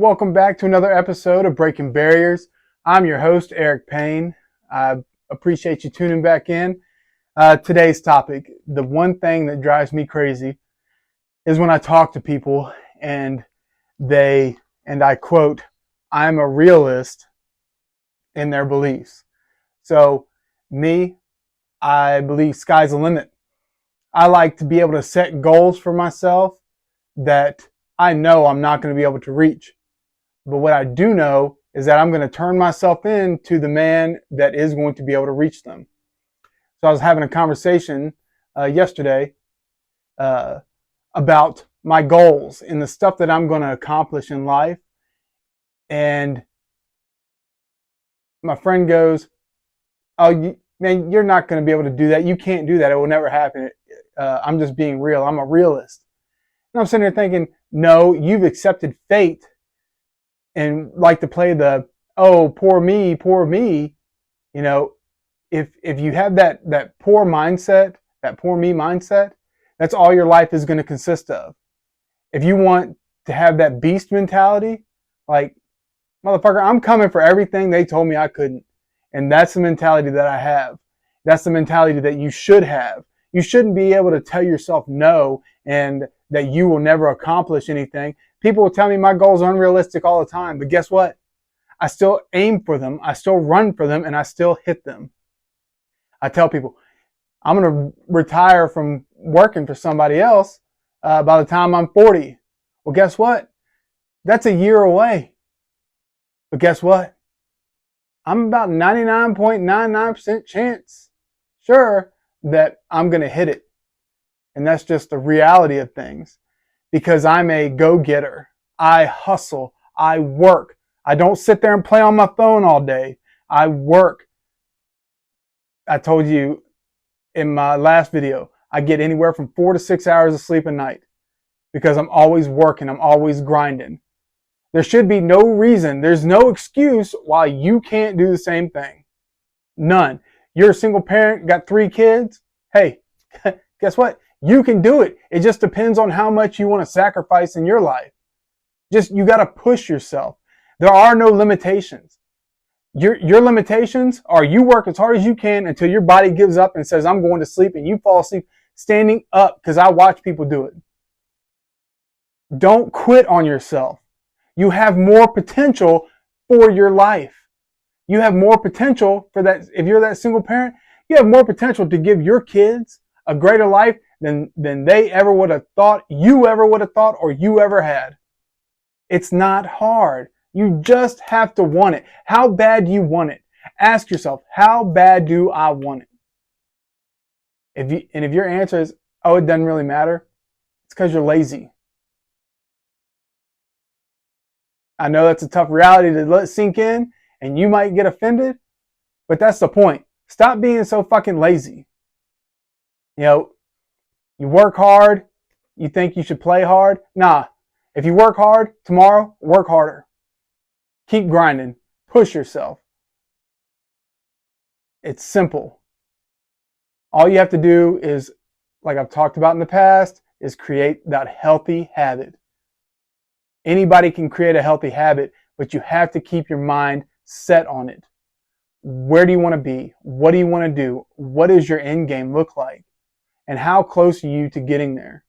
Welcome back to another episode of Breaking Barriers. I'm your host, Eric Payne. I appreciate you tuning back in. Today's topic, the one thing that drives me crazy is when I talk to people and I quote, I'm a realist in their beliefs. So me, I believe sky's the limit. I like to be able to set goals for myself that I know I'm not going to be able to reach. But what I do know is that I'm going to turn myself into the man that is going to be able to reach them. So I was having a conversation yesterday about my goals and the stuff that I'm going to accomplish in life. And my friend goes, "Oh, man, you're not going to be able to do that. You can't do that. It will never happen. I'm just being real. I'm a realist." And I'm sitting there thinking, no, you've accepted fate and like to play the, oh, poor me, poor me. You know, if you have that poor mindset, that poor me mindset, that's all your life is going to consist of. If you want to have that beast mentality, like, motherfucker, I'm coming for everything they told me I couldn't. And that's the mentality that I have. That's the mentality that you should have. You shouldn't be able to tell yourself no and that you will never accomplish anything. People will tell me my goals are unrealistic all the time, but guess what? I still aim for them, I still run for them, and I still hit them. I tell people, I'm going to retire from working for somebody else by the time I'm 40. Well, guess what? That's a year away. But guess what? I'm about 99.99% chance sure that I'm going to hit it. And that's just the reality of things. Because I'm a go-getter. I hustle. I work. I don't sit there and play on my phone all day. I work. I told you in my last video, I get anywhere from 4 to 6 hours of sleep a night because I'm always working. I'm always grinding. There should be no reason. There's no excuse why you can't do the same thing. None. You're a single parent, got 3 kids. Hey, guess what? You can do it. It just depends on how much you want to sacrifice in your life. You got to push yourself. There are no limitations. Your limitations are you work as hard as you can until your body gives up and says, I'm going to sleep, and you fall asleep standing up, because I watch people do it. Don't quit on yourself. You have more potential for your life. You have more potential for that. If you're that single parent, you have more potential to give your kids a greater life than they ever would have thought, you ever would have thought, or you ever had. It's not hard. You just have to want it. How bad do you want it? Ask yourself, how bad do I want it? If your answer is, oh, it doesn't really matter, it's because you're lazy. I know that's a tough reality to let sink in, and you might get offended, but that's the point. Stop being so fucking lazy. You know, you work hard, you think you should play hard. Nah, if you work hard tomorrow, work harder. Keep grinding. Push yourself. It's simple. All you have to do is, like I've talked about in the past, is create that healthy habit. Anybody can create a healthy habit, but you have to keep your mind set on it. Where do you want to be? What do you want to do? What does your end game look like? And how close are you to getting there?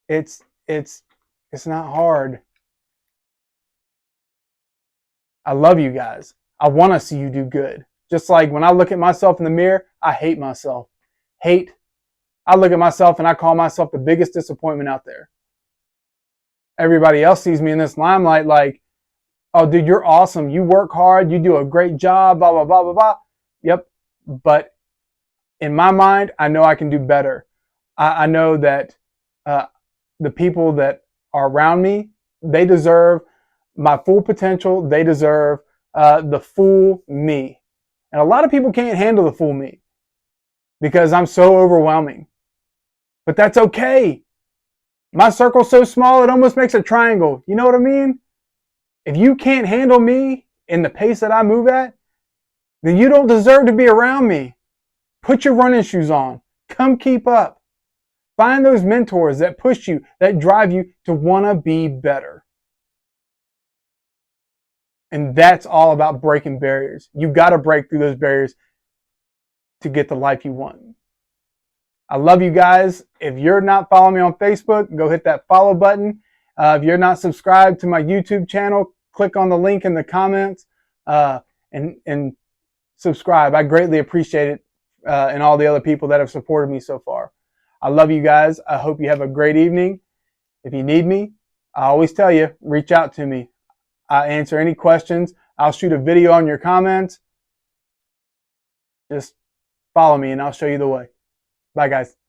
It's not hard. I love you guys. I want to see you do good. Just like when I look at myself in the mirror, I hate myself. I look at myself and I call myself the biggest disappointment out there. Everybody else sees me in this limelight like, oh, dude, you're awesome. You work hard. You do a great job, blah, blah, blah, blah, blah. Yep. But in my mind, I know I can do better. I know that the people that are around me, they deserve my full potential. They deserve the full me. And a lot of people can't handle the full me because I'm so overwhelming. But that's okay. My circle's so small, it almost makes a triangle. You know what I mean? If you can't handle me in the pace that I move at, then you don't deserve to be around me. Put your running shoes on. Come keep up. Find those mentors that push you, that drive you to want to be better. And that's all about breaking barriers. You got to break through those barriers to get the life you want. I love you guys. If you're not following me on Facebook, go hit that follow button. If you're not subscribed to my YouTube channel, click on the link in the comments and subscribe. I greatly appreciate it, and all the other people that have supported me so far. I love you guys. I hope you have a great evening. If you need me, I always tell you, reach out to me. I answer any questions. I'll shoot a video on your comments. Just follow me and I'll show you the way. Bye, guys.